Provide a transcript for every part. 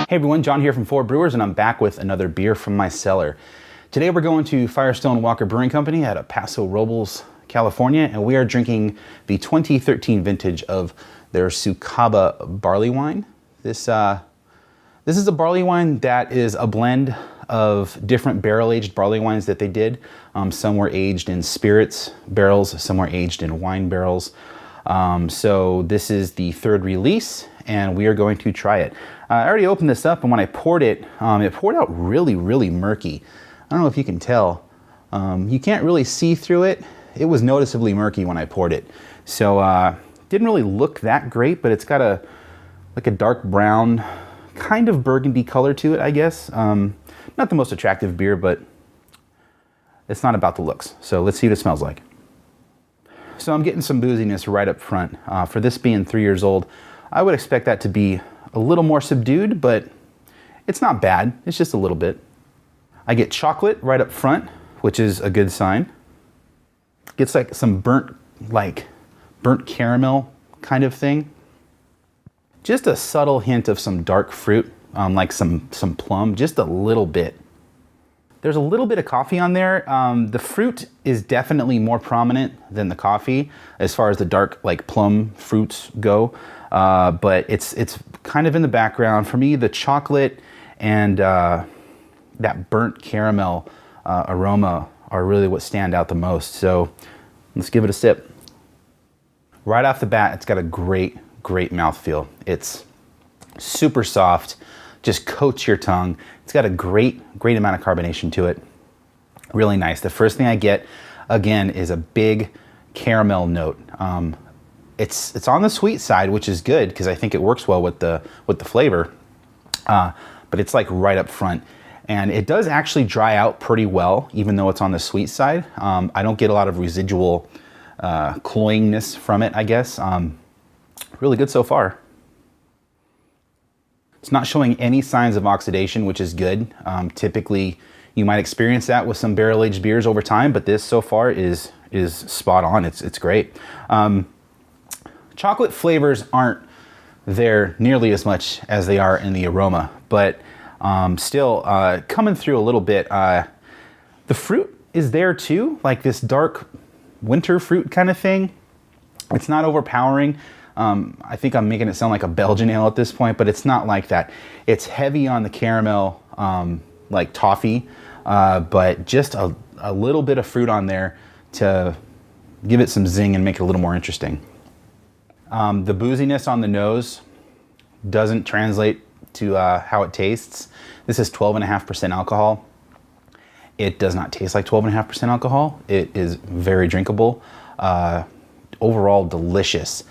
Hey everyone, John here from Brewers, and I'm back with another beer from my cellar. Today we're going to Firestone Walker Brewing Company out of Paso Robles, California, and we are drinking the 2013 vintage of their Sucaba barley wine. This is a barley wine that is a blend of different barrel-aged barley wines that they did. Some were aged in spirits barrels, some were aged in wine barrels. So this is the third release, and we are going to try it. I already opened this up, and when I poured it, it poured out really, really murky. I don't know if you can tell. You can't really see through it. It was noticeably murky when I poured it. So didn't really look that great, but it's got like a dark brown, kind of burgundy color to it, I guess. Not the most attractive beer, but it's not about the looks. So let's see what it smells like. So I'm getting some booziness right up front. For this being 3 years old, I would expect that to be a little more subdued, but it's not bad. It's just a little bit. I get chocolate right up front, which is a good sign. Gets like some burnt caramel kind of thing. Just a subtle hint of some dark fruit, like some plum, just a little bit. There's a little bit of coffee on there. The fruit is definitely more prominent than the coffee as far as the dark plum fruits go. But it's kind of in the background. For me, the chocolate and that burnt caramel aroma are really what stand out the most. So let's give it a sip. Right off the bat, it's got a great mouthfeel. It's super soft, just coats your tongue. It's got a great amount of carbonation to it. Really nice. The first thing I get, again, is a big caramel note. It's on the sweet side, which is good because I think it works well with the flavor. But it's like right up front, and it does actually dry out pretty well, even though it's on the sweet side. I don't get a lot of residual cloyingness from it, I guess. Really good so far. It's not showing any signs of oxidation, which is good. Typically, you might experience that with some barrel-aged beers over time, but this so far is spot on. It's great. Chocolate flavors aren't there nearly as much as they are in the aroma, but still coming through a little bit. The fruit is there too, like this dark winter fruit kind of thing. It's not overpowering. I think I'm making it sound like a Belgian ale at this point, but it's not like that. It's heavy on the caramel, like toffee, but just a little bit of fruit on there to give it some zing and make it a little more interesting. The booziness on the nose doesn't translate to how it tastes. This is 12.5% alcohol. It does not taste like 12.5% alcohol. It is very drinkable. Overall delicious.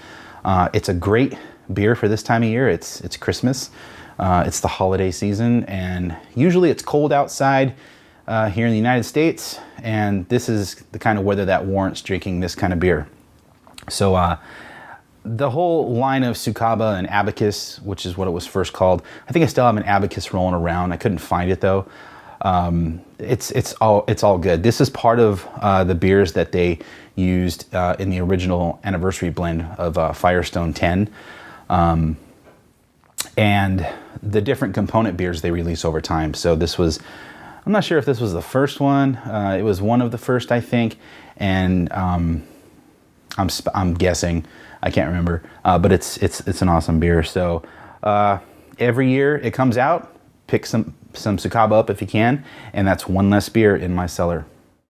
It's a great beer for this time of year. It's Christmas. It's the holiday season, and usually it's cold outside here in the United States, and this is the kind of weather that warrants drinking this kind of beer. So the whole line of Sucaba and Abacus, which is what it was first called. I think I still have an Abacus rolling around. I couldn't find it though. It's all good. This is part of the beers that they used in the original anniversary blend of Firestone 10. And the different component beers they release over time. So this was, I'm not sure if this was the first one. It was one of the first, I think. And I'm guessing, I can't remember, but it's an awesome beer. So every year it comes out, pick some Sucaba up if you can, and that's one less beer in my cellar.